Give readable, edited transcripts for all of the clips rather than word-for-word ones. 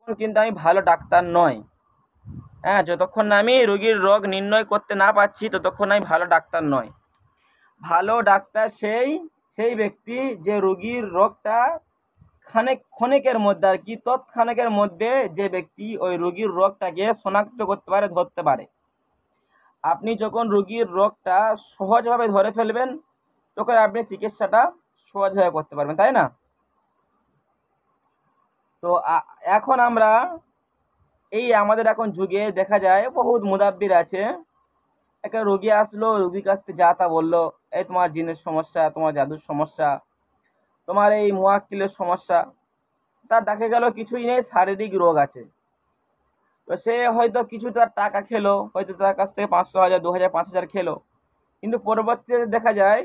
কিন্তু আমি ভালো ডাক্তার নয়। হ্যাঁ, যতক্ষণ না আমি রোগীর রোগ নির্ণয় করতে না পারছি ততক্ষণ আমি ভালো ডাক্তার নয়। ভালো ডাক্তার সেই সেই ব্যক্তি যে রোগীর রোগটা ক্ষণিকের মধ্যে আর কি, তৎক্ষণিকের মধ্যে যে ব্যক্তি ওই রোগীর রোগটাকে শনাক্ত করতে পারে, ধরতে পারে। আপনি যখন রোগীর রোগটা সহজভাবে ধরে ফেলবেন তখন আপনি চিকিৎসাটা সহজভাবে করতে পারবেন, তাই না? তো এখন আমরা আমাদের এখন যুগে দেখা যায় বহুত মুদাব্বির আছে। একটা রোগী আসলো, রোগীর কাছ থেকে যা তা বললো, এই তোমার জিনের সমস্যা, তোমার জাদুর সমস্যা, তোমার এই মুয়াক্কিলের সমস্যা। তার দেখা গেল কিছুই নেই, শারীরিক রোগ আছে। তো সে হয়তো কিছু তার টাকা খেলো, হয়তো তার কাছ থেকে 500, 1000, 2000, 5000 খেলো, কিন্তু পরবর্তীতে দেখা যায়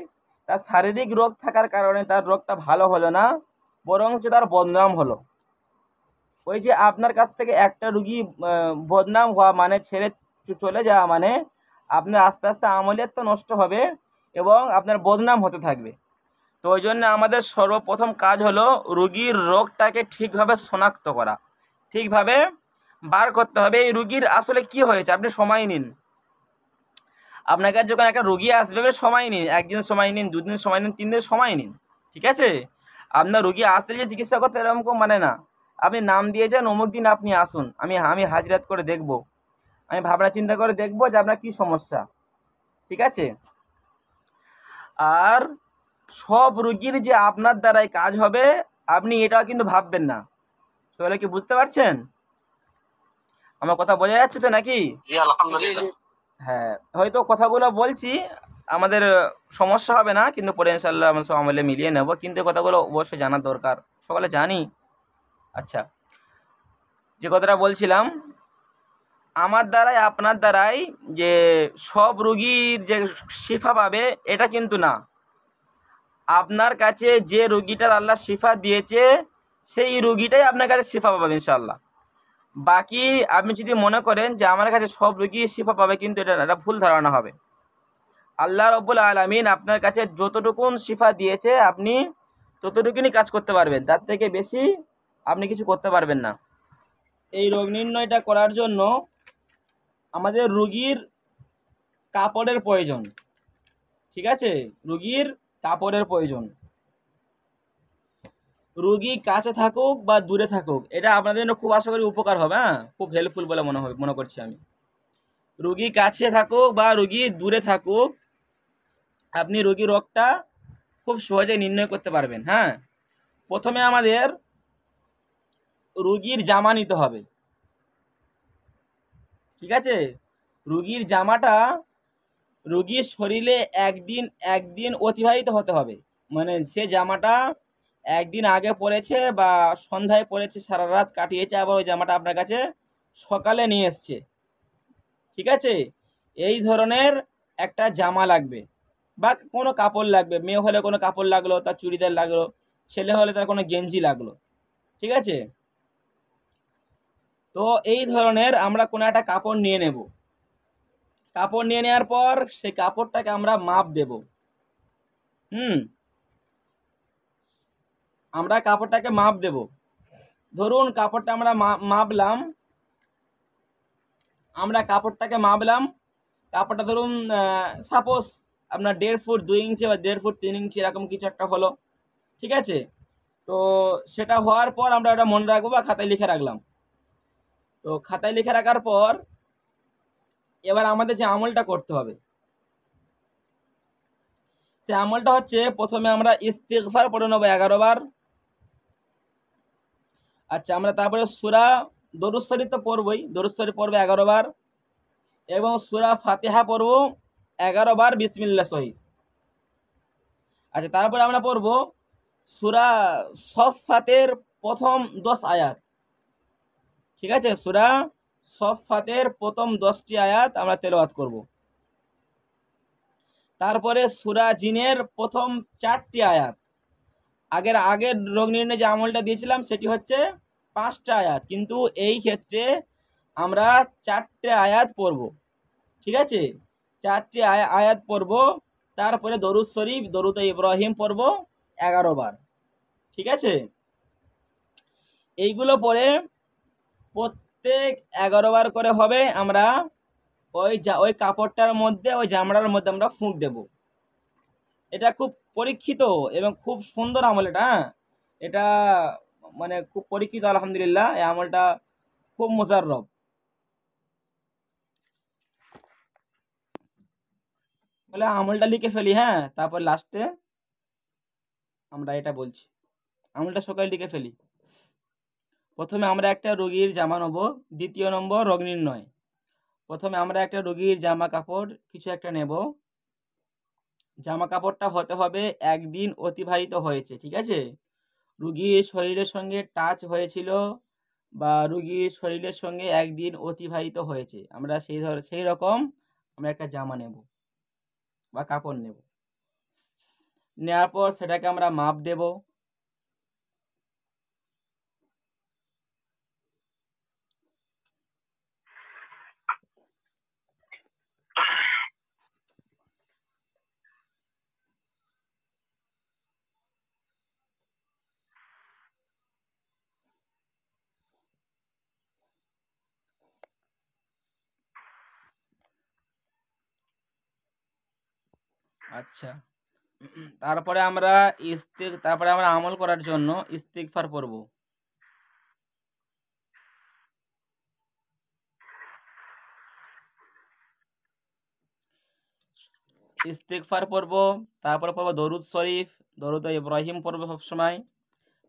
তার শারীরিক রোগ থাকার কারণে তার রোগটা ভালো হলো না, বরঞ্চ তার বদনাম হলো। ওই যে আপনার কাছ থেকে একটা রুগী বদনাম হওয়া মানে ছেড়ে চলে যাওয়া মানে আপনার আস্তে আস্তে আমলিয়াত তো নষ্ট হবে এবং আপনার বদনাম হতে থাকবে। তো ওই জন্য আমাদের সর্বপ্রথম কাজ হলো রুগীর রোগটাকে ঠিকভাবে শনাক্ত করা, ঠিকভাবে বার করতে হবে এই রুগীর আসলে কি হয়েছে। আপনি সময় নিন, আপনার কাছে যখন একটা রুগী আসবে সময় নিন, একদিন সময় নিন, 2 দিন সময় নিন, 3 দিন সময় নিন, ঠিক আছে? আপনার রুগী আসলে যে চিকিৎসা করতে এরকম মানে না। আপনি নাম দিয়ে যান, অমুক দিন আপনি আসুন, আমি আমি হাজিরাত করে দেখব, আমি ভাবনা চিন্তা করে দেখব যে আপনার কি সমস্যা, ঠিক আছে? আর সব রুগীর যে আপনার দ্বারাই কাজ হবে আপনি এটাও কিন্তু ভাববেন না। তাহলে কি বুঝতে পারছেন? আমার কথা বোঝা যাচ্ছে তো নাকি? হ্যাঁ, হয়তো কথাগুলো বলছি আমাদের সমস্যা হবে না, কিন্তু পরে ইনশাল্লাহ আমরা সব আমলে মিলিয়ে নেব, কিন্তু এই কথাগুলো অবশ্যই জানার দরকার, সকলে জানি। আচ্ছা, যে কথাটা বলছিলাম, আমার দ্বারাই আপনার দ্বারাই যে সব রুগীর যে শিফা পাবে এটা কিন্তু না। আপনার কাছে যে রুগীটার আল্লাহ শিফা দিয়েছে সেই রুগীটাই আপনার কাছে শিফা পাবে ইনশাল্লাহ। বাকি আপনি যদি মনে করেন যে আমার কাছে সব রুগী শিফা পাবে, কিন্তু এটা ভুল ধারণা হবে। আল্লাহ রাব্বুল আলামিন আপনার কাছে যতটুকুন শিফা দিয়েছে আপনি ততটুকুনই কাজ করতে পারবেন, তার থেকে বেশি আপনি কিছু করতে পারবেন না। এই রোগ নির্ণয়টা করার জন্য আমাদের রুগীর কাপড়ের প্রয়োজন, ঠিক আছে? রুগীর কাপড়ের প্রয়োজন। রুগী কাছে থাকুক বা দূরে থাকুক, এটা আপনাদের জন্য খুব আশা করি উপকার হবে। হ্যাঁ, খুব হেল্পফুল বলে মনে করছি আমি। রুগী কাছে থাকুক বা রুগী দূরে থাকুক, আপনি রোগীর রোগটা খুব সহজে নির্ণয় করতে পারবেন। হ্যাঁ, প্রথমে আমাদের রুগীর জামা নিতে হবে, ঠিক আছে? রুগীর জামাটা রুগীর শরীরে একদিন একদিন অতিবাহিত হতে হবে, মানে সে জামাটা একদিন আগে পরেছে বা সন্ধ্যায় পরেছে, সারা রাত কাটিয়েছে, আবার ওই জামাটা আপনার কাছে সকালে নিয়ে এসছে, ঠিক আছে? এই ধরনের একটা জামা লাগবে বা কোনো কাপড় লাগবে। মেয়ে হলে কোনো কাপড় লাগলো, তার চুড়িদার লাগলো, ছেলে হলে তার কোনো গেঞ্জি লাগলো, ঠিক আছে? তো এই ধরনের আমরা কোনো একটা কাপড় নিয়ে নেব। কাপড় নিয়ে নেওয়ার পর সেই কাপড়টাকে আমরা মাপ দেব। আমরা কাপড়টাকে মাপ দেব। ধরুন কাপড়টা আমরা মাপলাম, কাপড়টা ধরুন সাপোজ আপনার 1.5 ফুট 2 ইঞ্চি বা 1.5 ফুট 3 ইঞ্চি এরকম কিছু একটা হলো, ঠিক আছে? তো সেটা হওয়ার পর আমরা ওটা মনে রাখবো বা খাতায় লিখে রাখলাম। তো খাতায় লিখে রাখার পর এবার আমাদের যে আমলটা করতে হবে সে আমলটা হচ্ছে, প্রথমে আমরা ইস্তিগফার পড়ে নেবো 11 বার। আচ্ছা, আমরা তারপরে সূরা দরুদ শরীফ তো পড়বই, দরুদ শরীফ পড়বো 11 বার, এবং সূরা ফাতিহা পড়বো 11 বার বিসমিল্লাহ সহিত। আচ্ছা, তারপরে আমরা পড়বো সূরা সফফাতের প্রথম 10 আয়াত, ঠিক আছে? সূরা সফফাতের প্রথম 10টি আয়াত আমরা তেলাওয়াত করব। তারপরে সূরা জিনের প্রথম 4টি আয়াত। আগের রোগ নির্ণয় যে আমলটা দিয়েছিলাম সেটি হচ্ছে 5টা আয়াত, কিন্তু এই ক্ষেত্রে আমরা 4টে আয়াত পড়ব, ঠিক আছে? 4টি আয়াত পড়ব। তারপরে দরুদ শরীফ, দরুদ ইব্রাহিম পড়ব 11 বার, ঠিক আছে? এইগুলো পরে প্রত্যেক 11 বার করে হবে। আমরা ওই কাপড়টার মধ্যে, ওই জামড়ার মধ্যে আমরা ফুঁক দেব। এটা খুব পরীক্ষিত এবং খুব সুন্দর আমল এটা। হ্যাঁ, এটা মানে খুব পরীক্ষিত, আলহামদুলিল্লাহ। এই আমলটা খুব মুজাররব। বলে আমলটা লিখে ফেলি, হ্যাঁ, তারপর লাস্টে আমরা এটা বলছি। আমলটা সকালে লিখে ফেলি। প্রথমে আমরা একটা রোগীর জামা নেব। দ্বিতীয় নম্বর রোগ নির্ণয়। প্রথমে আমরা একটা রোগীর জামা কাপড় কিছু একটা নেব। জামা কাপড়টা হতে হবে একদিন অতিবাহিত হয়েছে, ঠিক আছে? রুগীর শরীরের সঙ্গে টাচ হয়েছিল বা রুগীর শরীরের সঙ্গে একদিন অতিবাহিত হয়েছে, আমরা সেই রকম আমরা একটা জামা নেব বা কাপড় নেব। নেওয়ার পর সেটাকে আমরা মাপ দেব। আচ্ছা, তারপরে আমরা আমল করার জন্য ইস্তিগফার পড়ব। ইস্তিগফার পড়ব, তারপরে পড়ব দরুদ শরীফ, দরুদ ইব্রাহিম পড়ব সবসময়।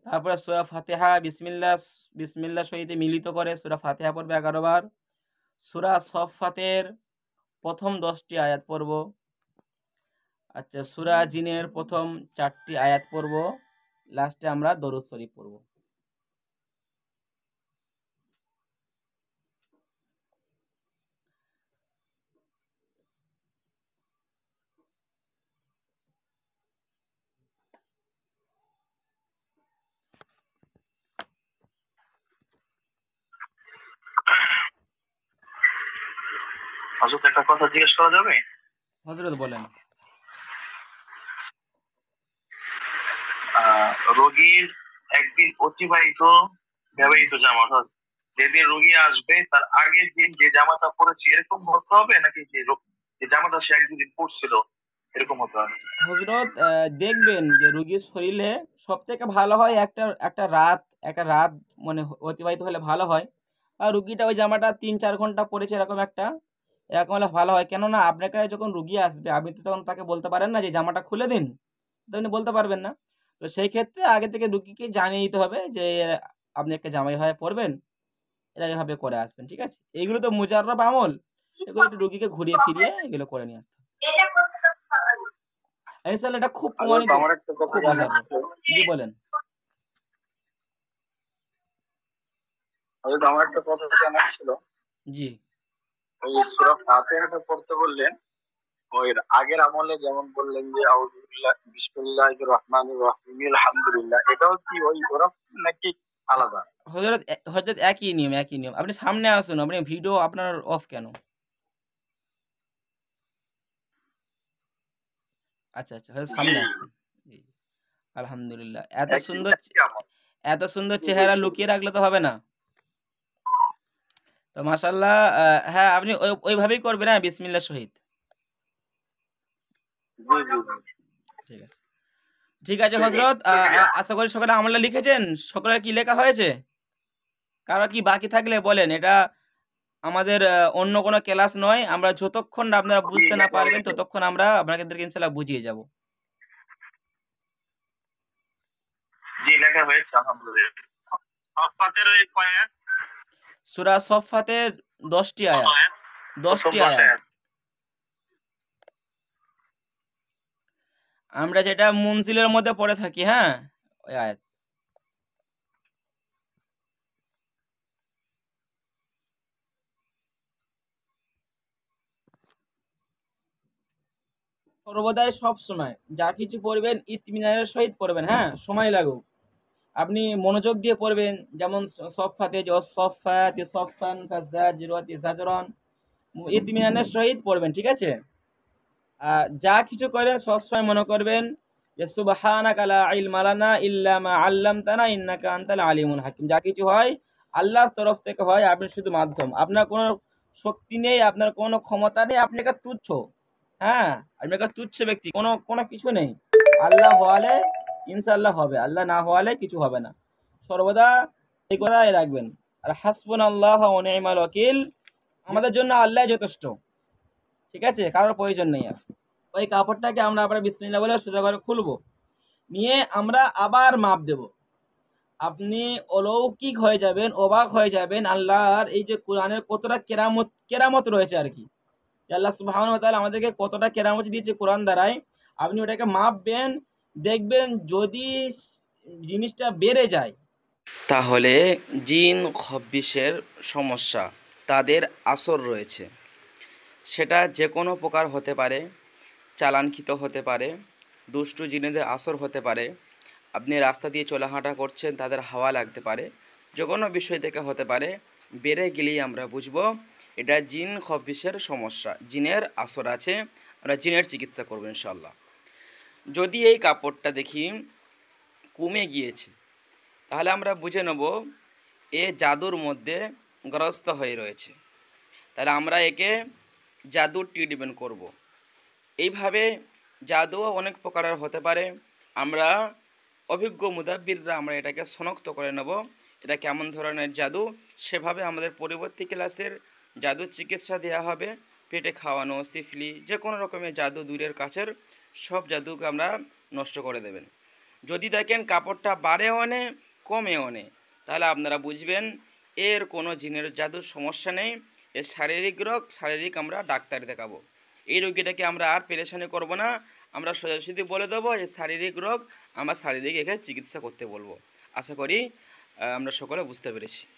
তারপরে সূরা ফাতিহা বিসমিল্লাহ সহিত মিলিত করে সূরা ফাতিহা পড়বে 11 বার। সূরা সফফাতের প্রথম 10টি আয়াত পড়ব। আচ্ছা, সূরা জিনের প্রথম 4টি আয়াত পড়ব। লাস্টে আমরা দরুদ শরীফ পড়ব। হযরত একটা কথা জিজ্ঞেস করা যাবে? হযরত বলেন। রোগীর একদিন অতিবাহিত ব্যবহৃত জামা, অর্থাৎ যেদিন রোগী আসবে তার আগের দিন যে জামাটা পরেছে এরকম হতে হবে, নাকি যে জামাটা সে একদিন পরছিল এরকম হতে হবে? হযরত দেখবেন যে রোগীর শরীরে সব থেকে ভালো হয় একটা রাত মানে অতিবাহিত হলে ভালো হয়। আর রুগীটা ওই জামাটা 3-4 ঘন্টা পরেছে এরকম হলে ভালো হয়। কেননা আপনাকে যখন রুগী আসবে আপনি তো তখন তাকে বলতে পারেন না যে জামাটা খুলে দিন, তো আপনি বলতে পারবেন না। তো সেই ক্ষেত্রে আগে থেকে রুগীকে জানিয়ে দিতে হবে যে আপনি একটা জামা এভাবে পরবেন, এটা এভাবে করে আসবেন, ঠিক আছে? এইগুলো তো মুজাররব আমল, এগুলো একটু রুগীকে ঘুরিয়ে ফিরিয়ে এগুলো করে নিয়ে আসতে হবে। ইনশাআল্লাহ এটা খুব প্রমাণিত, আমার একটা কথা খুব জানার মুজাররব। ছিল। জি বলেন। আমার একটা কথা জানার ছিল। জি ওই সূরা ফাতিহাটা পড়তে বললেন, ওই আগের আমলে যেমন বললেন যে আউযুবিল্লাহ বিসমিল্লাহির রহমানির রহিম আলহামদুলিল্লাহ, এটাও কি ওই ওরকম নাকি আলাদা? হযরত একই নিয়ম, একই নিয়ম। আপনি সামনে আসুন, আপনি ভিডিও আপনার অফ কেন? আচ্ছা আচ্ছা, হয়তো সামনে আসবেন। জি, আলহামদুলিল্লাহ। এত সুন্দর চেহারা লুকিয়ে রাখলে তো হবে না। তো মাশাআল্লাহ, হ্যাঁ, আপনি ওইভাবেই করবেন, হ্যাঁ, বিসমিল্লাহ শহীদ। ঠিক আছে, ঠিক আছে হযরত। আশা করি সকলে আমলটা লিখেছেন। সকলের কি লেখা হয়েছে? কারো কি বাকি থাকলে বলেন। এটা আমাদের অন্য কোনো ক্লাস নয়। আমরা যতক্ষণ না আপনারা বুঝতে না পারবেন ততক্ষণ আমরা আপনাদেরকে ইনশাআল্লাহ বুঝিয়ে যাব। জি, লেখা হয়েছে আলহামদুলিল্লাহ। সফফাতের এই কয়েক সূরা সফফাতের 10টি আয়াত, 10টি আয়াত। আমরা যেটা মুনজিলের মধ্যে পড়ে থাকি, হ্যাঁ, ওই আয়াত। সর্বদাই সব সময় যা কিছু পড়বেন ইতমিনানের সহিত পড়বেন, হ্যাঁ, সময় লাগুক। আপনি মনোযোগ দিয়ে পড়বেন। যেমন সফফাতে যে সফফাতি সফফান ফাজাজিরাতি জাজরান, ইতমিনানের সহিত পড়বেন, ঠিক আছে? যা কিছু করেন সবসময় মনে করবেন যে সুবহানাকা লা ইলমা লানা ইল্লা মা আল্লামতানা ইন্নাকা আনতাল আলিমুল হাকিম। যা কিছু হয় আল্লাহর তরফ থেকে হয়, আপনি শুধু মাধ্যম, আপনার কোনো শক্তি নেই, আপনার কোনো ক্ষমতা নেই, আপনি একটা তুচ্ছ, হ্যাঁ, আপনি একটা তুচ্ছ ব্যক্তি, কোনো কোনো কিছু নেই। আল্লাহ হওয়ালে ইনশাআল্লাহ হবে, আল্লাহ না হওয়ালে কিছু হবে না। সর্বদা এই করাই রাখবেন। আর হাসবুনাল্লাহ ওয়া নি'মাল ওয়াকিল, আমাদের জন্য আল্লাহ যথেষ্ট, ঠিক আছে, কারোর প্রয়োজন নেই আর। ওই কাপড়টাকে আমরা আবার বিসমিল্লাহ বলে সোজা করে খুলবো, নিয়ে আমরা আবার মাপ দেব। আপনি অলৌকিক হয়ে যাবেন, অবাক হয়ে যাবেন আল্লাহর এই যে কোরআনের কতটা কেরামত কেরামত রয়েছে আর কি, যে আল্লাহ সুবহানাহু ওয়া তাআলা আমাদেরকে কতটা কেরামত দিয়েছে কোরআন দ্বারাই। আপনি ওটাকে মাপবেন, দেখবেন যদি জিনিসটা বেড়ে যায়, তাহলে জিন খব্বিশের সমস্যা, তাদের আসর রয়েছে, সেটা যে কোনো প্রকার হতে পারে, চালানকৃত হতে পারে, দুষ্টু জিনেদের আসর হতে পারে, আপনি রাস্তা দিয়ে চলাহাঁটা করছেন তাদের হাওয়া লাগতে পারে, যে কোনো বিষয় থেকে হতে পারে। বেড়ে গেলেই আমরা বুঝবো এটা জিন খব্বিশের সমস্যা, জিনের আসর আছে, আমরা জিনের চিকিৎসা করবো ইনশাল্লাহ। যদি এই কাপড়টা দেখি কমে গিয়েছে, তাহলে আমরা বুঝে নেব এ জাদুর মধ্যে গ্রস্ত হয়ে রয়েছে, তাহলে আমরা একে জাদুর ট্রিটমেন্ট করব। এইভাবে জাদুও অনেক প্রকারের হতে পারে, আমরা অভিজ্ঞ মুদাব্বিররা আমরা এটাকে শনাক্ত করে নেব এটা কেমন ধরনের জাদু, সেভাবে আমাদের পরবর্তী ক্লাসের জাদুর চিকিৎসা দেওয়া হবে। পেটে খাওয়ানো, সিফলি, যে কোনো রকমের জাদু দূরের কাছের সব জাদুকে আমরা নষ্ট করে দেবেন। যদি দেখেন কাপড়টা বাড়েও নে কমেও নে, তাহলে আপনারা বুঝবেন এর কোনো জিনের জাদুর সমস্যা নেই, এর শারীরিক রোগ, শারীরিক আমরা ডাক্তার দেখাবো। এই রোগীটাকে আমরা আর পেরেশানি করব না, আমরা সোজাসুজি বলে দেবো এই শারীরিক রোগ, আমরা শারীরিক একে চিকিৎসা করতে বলবো। আশা করি আমরা সকলে বুঝতে পেরেছি।